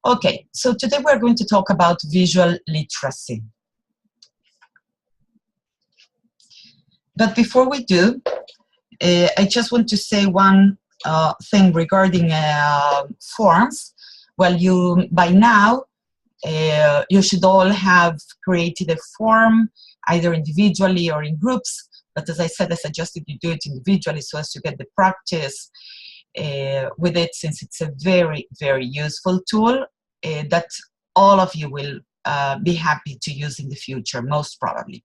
Okay, so today we're going to talk about visual literacy. But before we do, I just want to say one thing regarding forms. Well, by now, you should all have created a form, either individually or in groups. But as I said, I suggested you do it individually so as to get the practice with it, since it's a very, very useful tool that all of you will be happy to use in the future, most probably.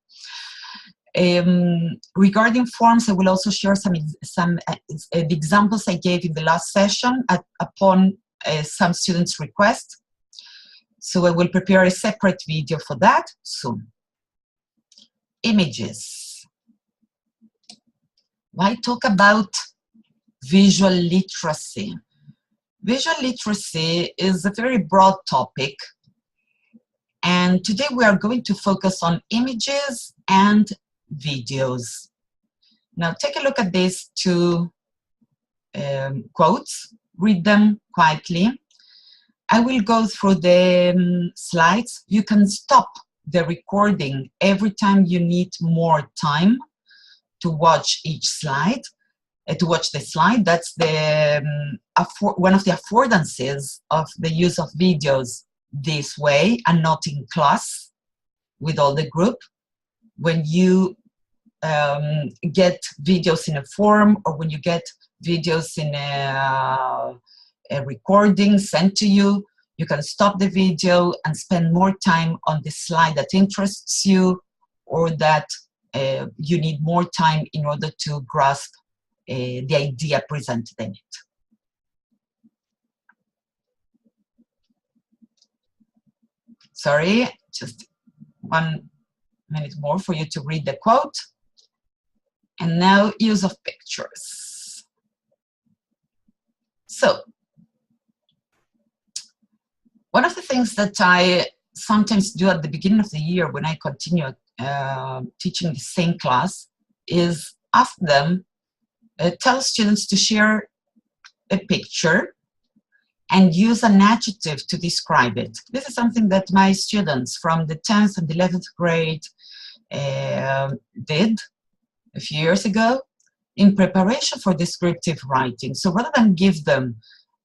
Regarding forms, I will also share some examples I gave in the last session upon some students' request. So I will prepare a separate video for that soon. Images. Why talk about visual literacy? Visual literacy is a very broad topic, and today we are going to focus on images and videos. Now take a look at these two quotes, read them quietly. I will go through the slides. You can stop the recording every time you need more time to watch each slide, to watch the slide. That's the one of the affordances of the use of videos this way and not in class with all the group. When you get videos in a form, or when you get videos in a recording sent to you, you can stop the video and spend more time on the slide that interests you, or that you need more time in order to grasp the idea presented in it. Sorry, just 1 minute more for you to read the quote. And now, use of pictures. So, one of the things that I sometimes do at the beginning of the year when I continue teaching the same class is ask them, tell students to share a picture and use an adjective to describe it. This is something that my students from the 10th and 11th grade did a few years ago in preparation for descriptive writing. So rather than give them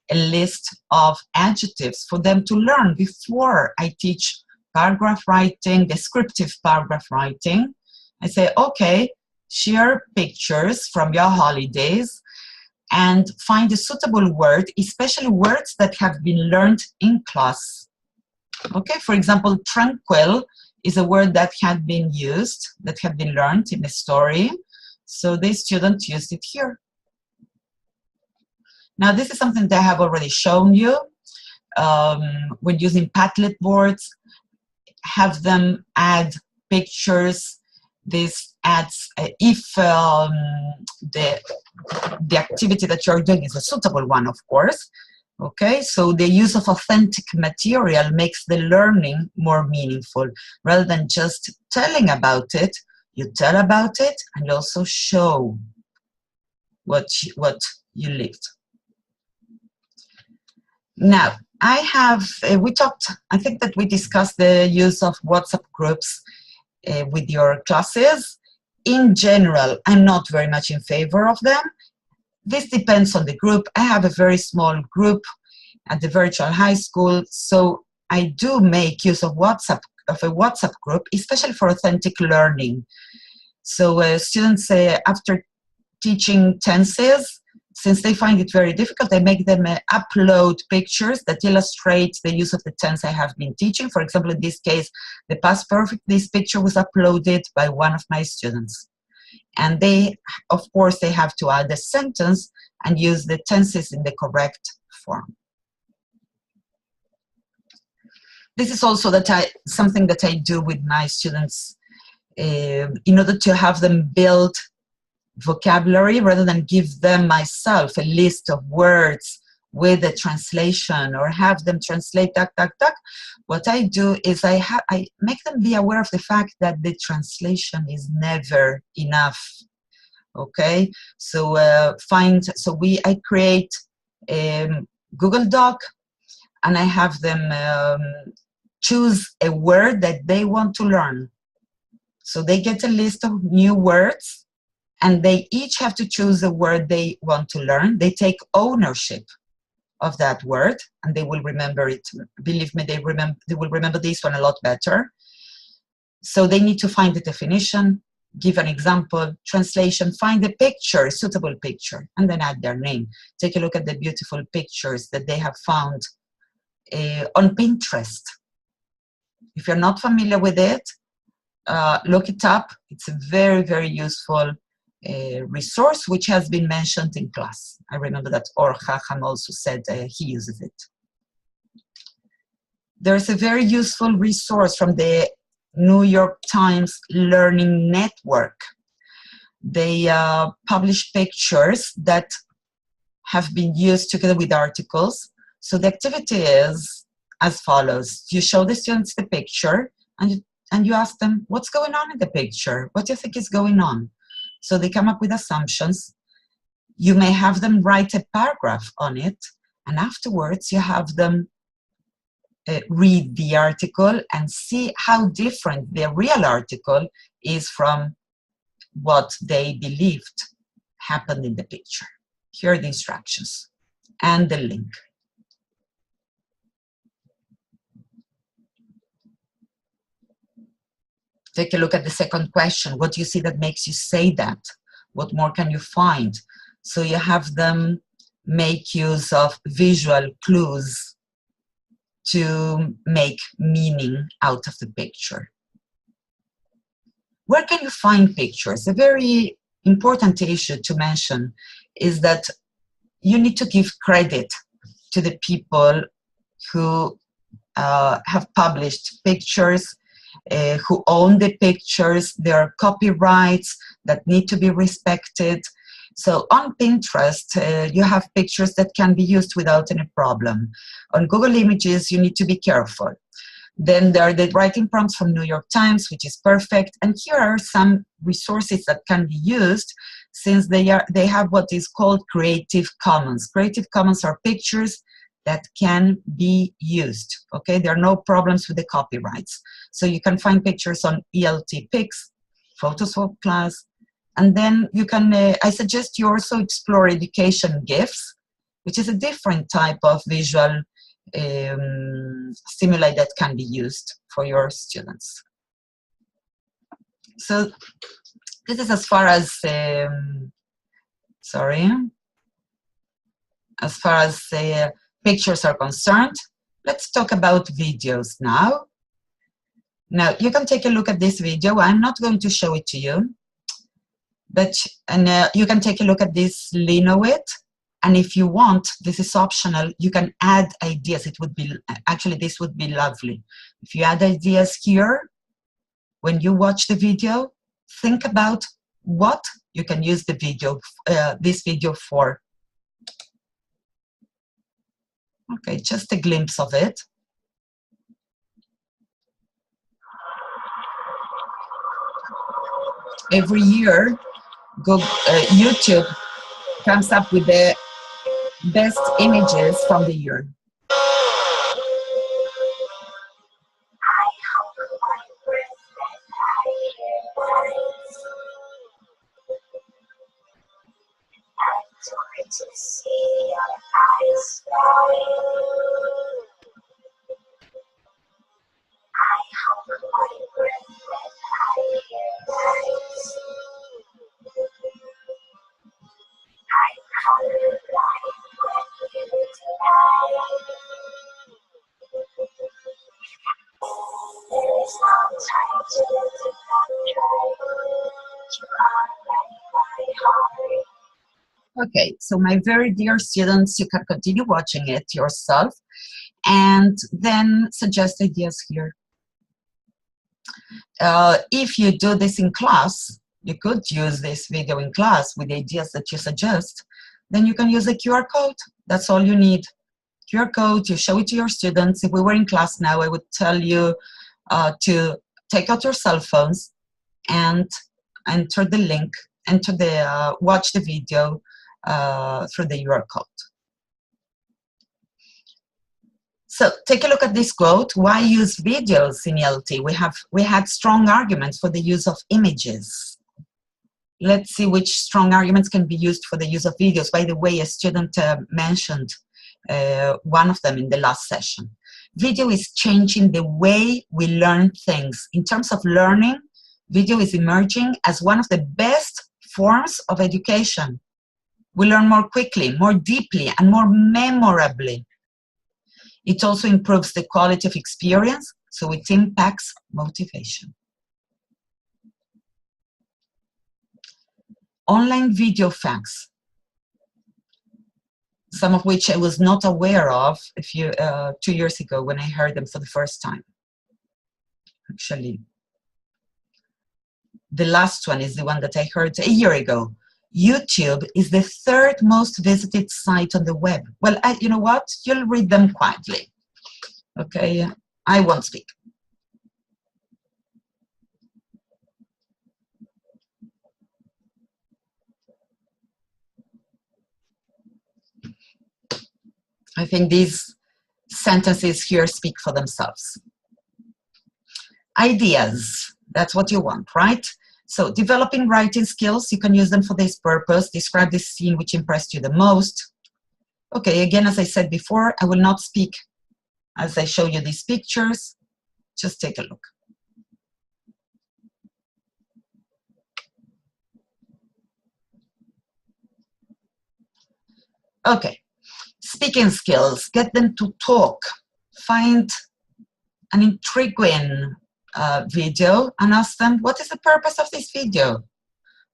a list of adjectives for them to learn before I teach paragraph writing, descriptive paragraph writing, I say, okay, share pictures from your holidays and find a suitable word, especially words that have been learned in class. Okay, for example, tranquil is a word that had been used, that had been learned in a story. So the student used it here. Now, this is something that I have already shown you. When using Padlet boards, have them add pictures. This adds, if the activity that you're doing is a suitable one, of course. Okay, so the use of authentic material makes the learning more meaningful. Rather than just telling about it, you tell about it and also show what you lived. Now, I think that we discussed the use of WhatsApp groups with your classes. In general, I'm not very much in favor of them. This depends on the group. I have a very small group at the virtual high school, so I do make use of a WhatsApp group, especially for authentic learning. So students, after teaching tenses, since they find it very difficult, I make them upload pictures that illustrate the use of the tense I have been teaching. For example, in this case, the past perfect, this picture was uploaded by one of my students. And they, of course, they have to add a sentence and use the tenses in the correct form. This is also something that I do with my students in order to have them build vocabulary rather than give them myself a list of words with a translation or have them translate What I do is I make them be aware of the fact that the translation is never enough. Okay, so I create a Google Doc. and I have them choose a word that they want to learn. So they get a list of new words, and they each have to choose a word they want to learn. They take ownership of that word, and they will remember it. Believe me, they will remember this one a lot better. So they need to find the definition, give an example, translation, find a picture, a suitable picture, and then add their name. Take a look at the beautiful pictures that they have found on Pinterest. If you're not familiar with it, look it up. It's a very, very useful resource which has been mentioned in class. I remember that Or Chacham also said he uses it. There's a very useful resource from the New York Times Learning Network. They publish pictures that have been used together with articles. So the activity is as follows. You show the students the picture, and you ask them, what's going on in the picture? What do you think is going on? So they come up with assumptions. You may have them write a paragraph on it, and afterwards you have them read the article and see how different the real article is from what they believed happened in the picture. Here are the instructions and the link. Take a look at the second question. What do you see that makes you say that? What more can you find? So you have them make use of visual clues to make meaning out of the picture. Where can you find pictures? A very important issue to mention is that you need to give credit to the people who have published pictures, who own the pictures. There are copyrights that need to be respected. So on Pinterest, you have pictures that can be used without any problem. On Google Images, you need to be careful. Then there are the writing prompts from New York Times, which is perfect. And here are some resources that can be used since they have what is called Creative Commons. Creative Commons are pictures that can be used. Okay, there are no problems with the copyrights. So you can find pictures on ELT Pics, Photos for Class, and then you can, I suggest you also explore education GIFs, which is a different type of visual stimuli that can be used for your students. So this is as far as, as far as pictures are concerned. Let's talk about videos now. Now, you can take a look at this video. I'm not going to show it to you, but you can take a look at this Linoit. And if you want, this is optional, you can add ideas. It would be, actually, this would be lovely. If you add ideas here, when you watch the video, think about what you can use the video, this video for. Okay, just a glimpse of it. Every year, YouTube comes up with the best images from the year. Okay, so my very dear students, you can continue watching it yourself and then suggest ideas here. If you do this in class, you could use this video in class with the ideas that you suggest, then you can use a QR code. That's all you need. QR code, you show it to your students. If we were in class now, I would tell you to take out your cell phones and enter the link, watch the video through the QR code. So take a look at this quote. Why use videos in ELT? We had strong arguments for the use of images. Let's see which strong arguments can be used for the use of videos. By the way, a student mentioned one of them in the last session. Video is changing the way we learn things. In terms of learning, video is emerging as one of the best forms of education. We learn more quickly, more deeply, and more memorably. It also improves the quality of experience, so it impacts motivation. Online video facts, some of which I was not aware of 2 years ago when I heard them for the first time. Actually, the last one is the one that I heard a year ago. YouTube is the third most visited site on the web. Well, you know what? You'll read them quietly. Okay, I won't speak. I think these sentences here speak for themselves. Ideas, that's what you want, right? So developing writing skills, you can use them for this purpose. Describe the scene which impressed you the most. Okay, again, as I said before, I will not speak as I show you these pictures. Just take a look. Okay, speaking skills, get them to talk. Find an intriguing video and ask them, what is the purpose of this video?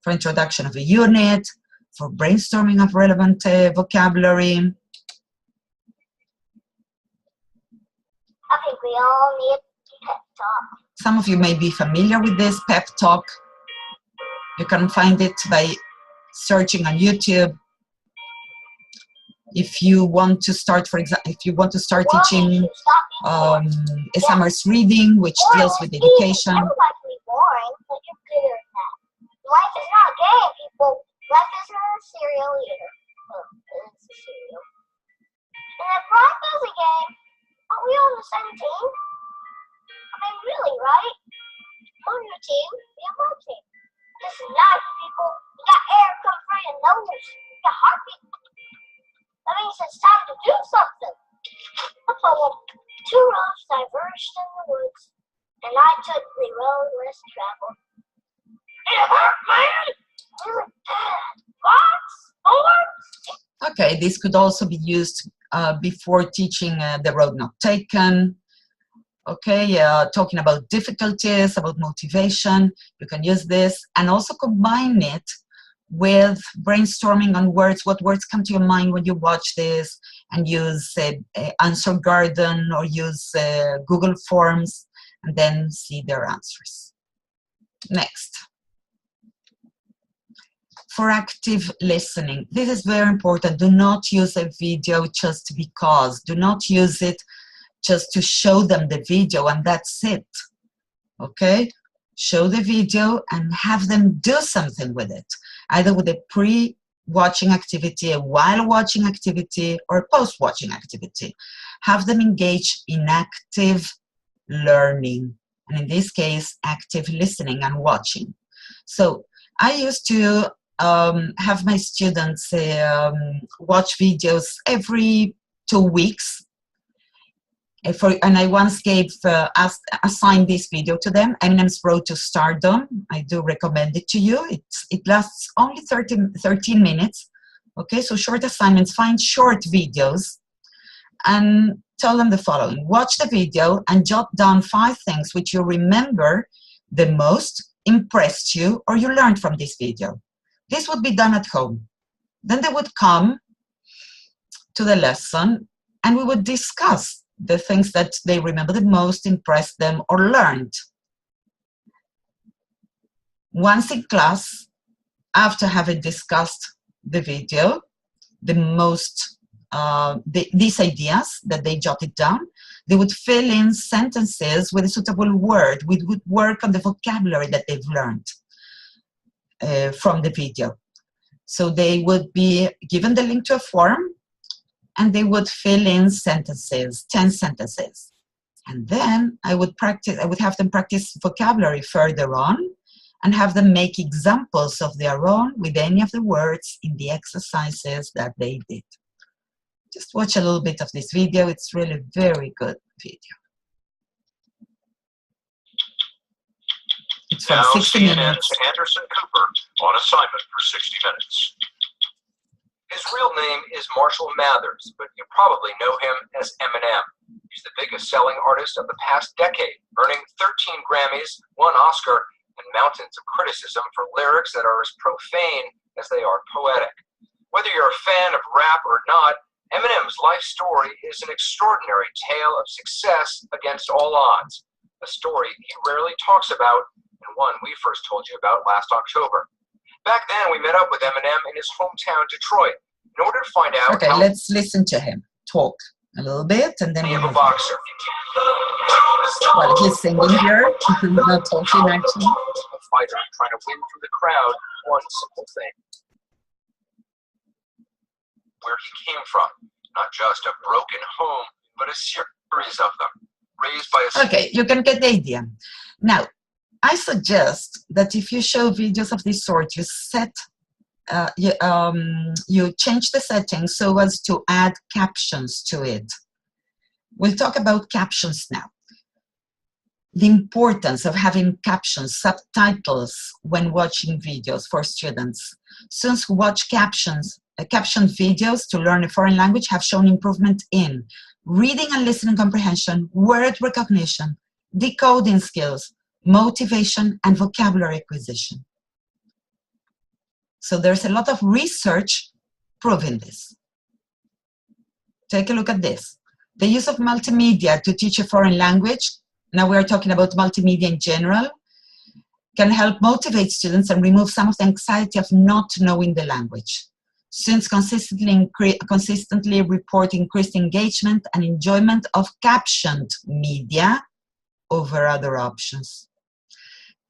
For introduction of a unit, for brainstorming of relevant vocabulary. I think we all need pep talk. Some of you may be familiar with this pep talk. You can find it by searching on YouTube. If you want to start, for example, if you want to start teaching a summer's reading, which deals with education. Life can be boring, but you're good at that. Life is not a game, people. Life is not a cereal either. It's a cereal. And if life is a game, aren't we on the same team? I mean, really, right? On your team, be on my team. This is life, people. You got air coming from your nose. You got heartbeat. That means it's time to do something. I followed 2 roads diverged in the woods, and I took the road less traveled. It hurt, man! Really bad. Rocks, thorns. Okay, this could also be used before teaching the road not taken. Okay, talking about difficulties, about motivation. You can use this and also combine it with brainstorming on words. What words come to your mind when you watch this, and use Answer Garden or use Google Forms and then see their answers. Next. For active listening, this is very important. Do not use a video just because. Do not use it just to show them the video and that's it. Okay? Show the video and have them do something with it, either with a pre-watching activity, a while-watching activity, or a post-watching activity. Have them engage in active learning, and in this case, active listening and watching. So I used to have my students watch videos every 2 weeks. And I once assigned this video to them, Eminem's Road to Stardom. I do recommend it to you. It lasts only 13 minutes. Okay, so short assignments, find short videos and tell them the following. Watch the video and jot down 5 things which you remember the most, impressed you, or you learned from this video. This would be done at home. Then they would come to the lesson and we would discuss the things that they remember the most, impressed them, or learned. Once in class, after having discussed the video, these ideas that they jotted down, they would fill in sentences with a suitable word. We would work on the vocabulary that they've learned from the video. So they would be given the link to a form, and they would fill in sentences, 10 sentences. And then I would have them practice vocabulary further on and have them make examples of their own with any of the words in the exercises that they did. Just watch a little bit of this video. It's really very good video. It's from 60 Minutes. Anderson Cooper on assignment for 60 Minutes. His real name is Marshall Mathers, but you probably know him as Eminem. He's the biggest selling artist of the past decade, earning 13 Grammys, 1 Oscar, and mountains of criticism for lyrics that are as profane as they are poetic. Whether you're a fan of rap or not, Eminem's life story is an extraordinary tale of success against all odds, a story he rarely talks about, and one we first told you about last October. Back then, we met up with Eminem in his hometown, Detroit, in order to find out. Okay, let's listen to him talk a little bit, and then we'll. A boxer. Well, he's singing here, not talking actually. A fighter trying to win through the crowd one simple thing: where he came from. Not just a broken home, but a series of them, raised by a. Okay, you can get the idea. Now, I suggest that if you show videos of this sort, you you change the settings so as to add captions to it. We'll talk about captions now. The importance of having captions, subtitles when watching videos for students. Students who watch captioned videos to learn a foreign language have shown improvement in reading and listening comprehension, word recognition, decoding skills, motivation, and vocabulary acquisition. So there's a lot of research proving this. Take a look at this. The use of multimedia to teach a foreign language, now we're talking about multimedia in general, can help motivate students and remove some of the anxiety of not knowing the language. Students consistently report increased engagement and enjoyment of captioned media over other options.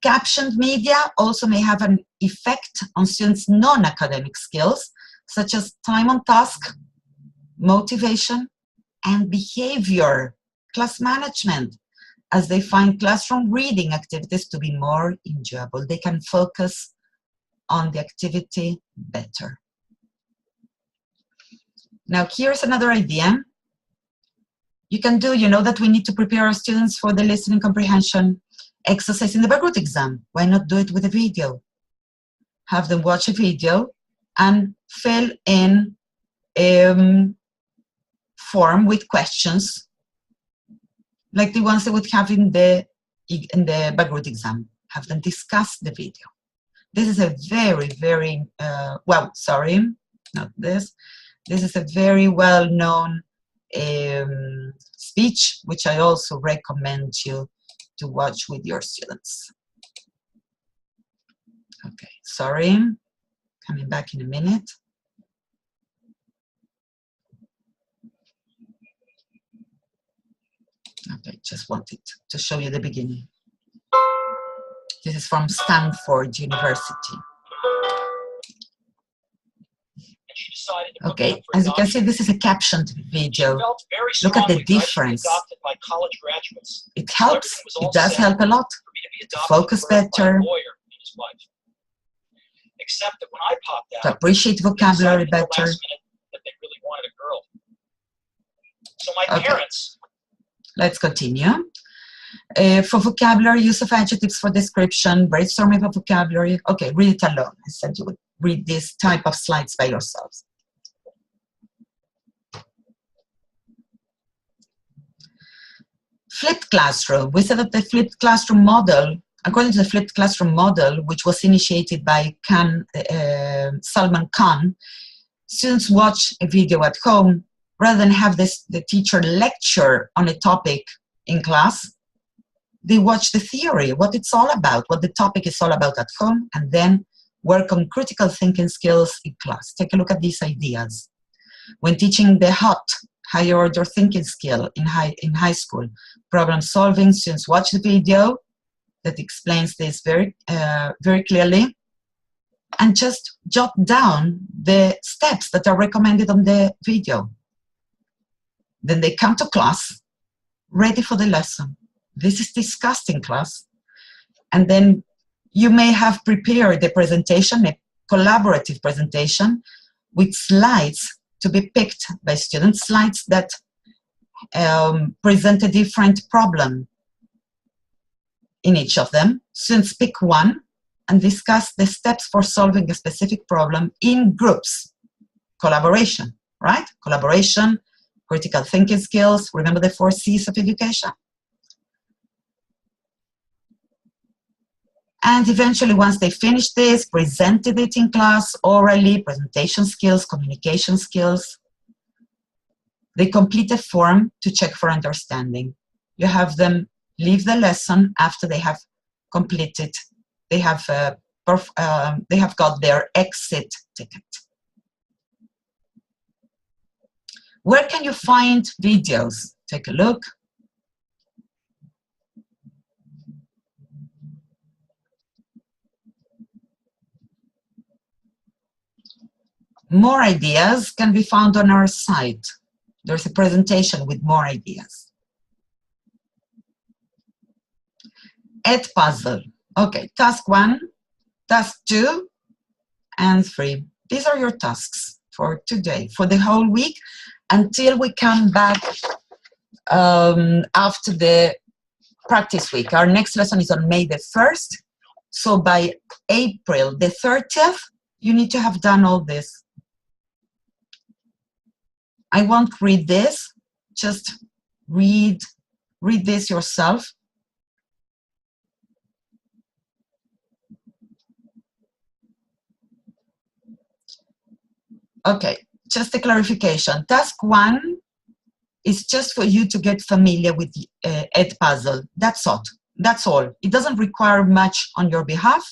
Captioned media also may have an effect on students' non-academic skills, such as time on task, motivation, and behavior, class management, as they find classroom reading activities to be more enjoyable. They can focus on the activity better. Now, here's another idea. You can do, you know that we need to prepare our students for the listening comprehension exercise in the background exam. Why not do it with a video? Have them watch a video and fill in a form with questions like the ones they would have in the background exam. Have them discuss the video. This is a very, very, well, sorry, not this. This is a very well-known speech, which I also recommend you to watch with your students. Okay, sorry, coming back in a minute. Okay, just wanted to show you the beginning. This is from Stanford University. Okay, as you can see, this is a captioned video. Look at the difference. It helps, it does help a lot to focus better, to appreciate vocabulary better. Okay, let's continue. For vocabulary, use of adjectives for description, brainstorming of vocabulary. Okay, read it alone. I said you would read this type of slides by yourselves. Flipped classroom. We said that the flipped classroom model, according to the flipped classroom model, which was initiated by Salman Khan, students watch a video at home rather than have the teacher lecture on a topic in class. They watch the theory, what it's all about, what the topic is all about at home, and then work on critical thinking skills in class. Take a look at these ideas. When teaching the hot, higher order thinking skill in high school, problem solving, students watch the video that explains this very clearly, and just jot down the steps that are recommended on the video. Then they come to class, ready for the lesson. This is discussed in class. And then you may have prepared a presentation, a collaborative presentation, with slides to be picked by students, slides that present a different problem in each of them. Students pick one and discuss the steps for solving a specific problem in groups. Collaboration, right? Collaboration, critical thinking skills. Remember the 4 C's of education? And eventually, once they finish this, presented it in class, orally, presentation skills, communication skills, they complete a form to check for understanding. You have them leave the lesson after they have completed, they have got their exit ticket. Where can you find videos? Take a look. More ideas can be found on our site. There's a presentation with more ideas. Edpuzzle. Okay, task 1, task 2, and 3. These are your tasks for today, for the whole week, until we come back after the practice week. Our next lesson is on May the 1st. So by April the 30th, you need to have done all this. I won't read this, just read this yourself. Okay, just a clarification. Task 1 is just for you to get familiar with Edpuzzle. That's all. That's all. It doesn't require much on your behalf.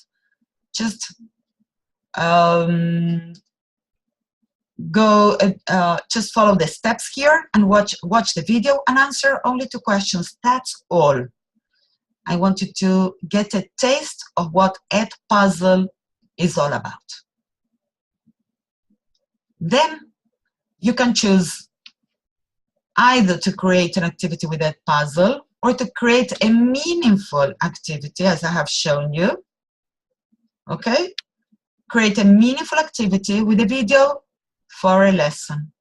Just just follow the steps here and watch the video and answer only 2 questions. That's all. I want you to get a taste of what Edpuzzle is all about. Then you can choose either to create an activity with Edpuzzle or to create a meaningful activity, as I have shown you. Okay? Create a meaningful activity with a video for a lesson.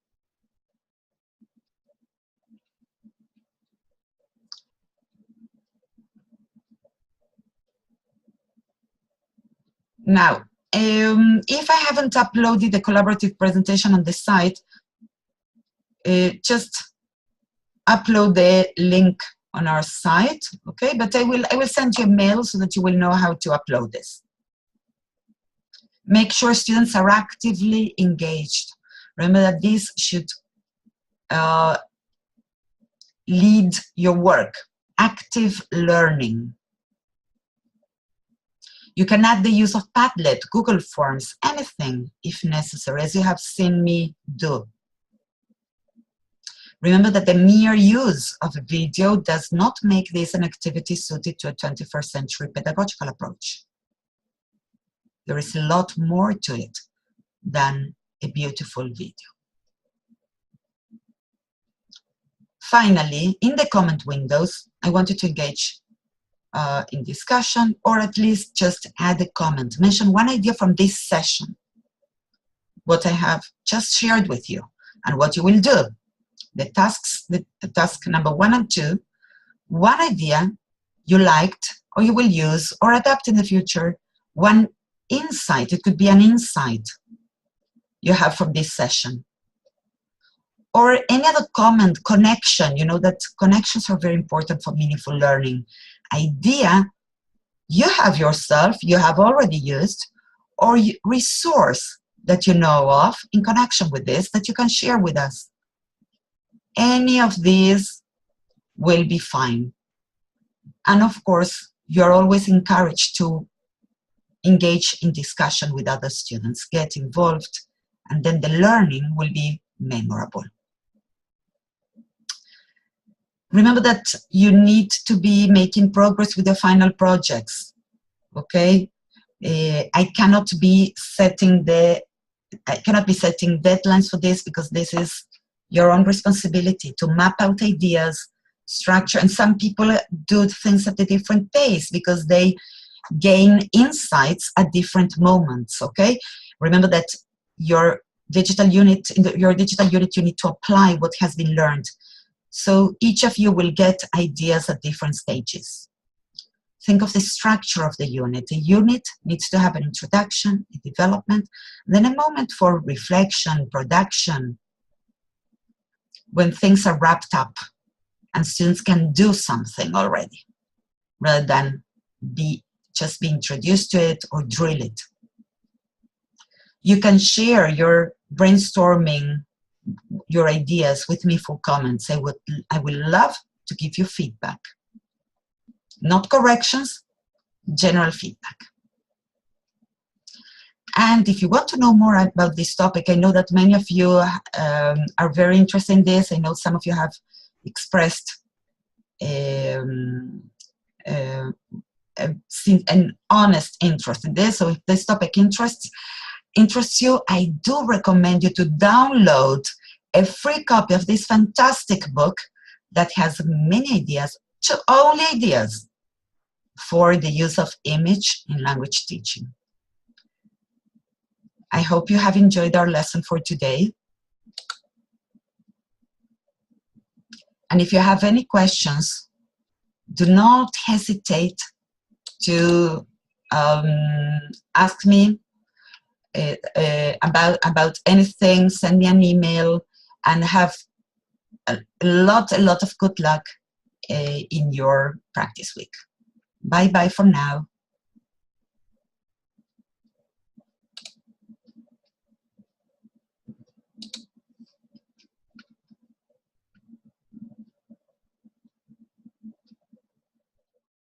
Now, if I haven't uploaded the collaborative presentation on the site, just upload the link on our site, okay? But I will send you a mail so that you will know how to upload this. Make sure students are actively engaged. Remember that this should lead your work. Active learning. You can add the use of Padlet, Google Forms, anything if necessary, as you have seen me do. Remember that the mere use of a video does not make this an activity suited to a 21st century pedagogical approach. There is a lot more to it than a beautiful video. Finally, in the comment windows, I want you to engage in discussion, or at least just add a comment. Mention one idea from this session, what I have just shared with you, and what you will do. The tasks, the task number 1 and 2, one idea you liked or you will use or adapt in the future, one insight, it could be an insight you have from this session. Or any other comment, connection, you know that connections are very important for meaningful learning. Idea you have yourself, you have already used, or resource that you know of in connection with this that you can share with us. Any of these will be fine. And of course, you're always encouraged to engage in discussion with other students, get involved, and then the learning will be memorable. Remember that you need to be making progress with the final projects, okay? I cannot be setting deadlines for this because this is your own responsibility to map out ideas, structure, and some people do things at a different pace because they gain insights at different moments, okay? Remember that your digital unit, you need to apply what has been learned. So each of you will get ideas at different stages. Think of the structure of the unit. A unit needs to have an introduction, a development, then a moment for reflection, production, when things are wrapped up and students can do something already, rather than just be introduced to it or drill it. You can share your brainstorming, your ideas with me for comments. I will love to give you feedback. Not corrections, general feedback. And if you want to know more about this topic, I know that many of you are very interested in this. I know some of you have expressed an honest interest in this. So if this topic interests you, I do recommend you to download a free copy of this fantastic book that has many ideas, only ideas, for the use of image in language teaching. I hope you have enjoyed our lesson for today. And if you have any questions, do not hesitate to ask me about anything. Send me an email, and have a lot of good luck in your practice week. Bye-bye for now.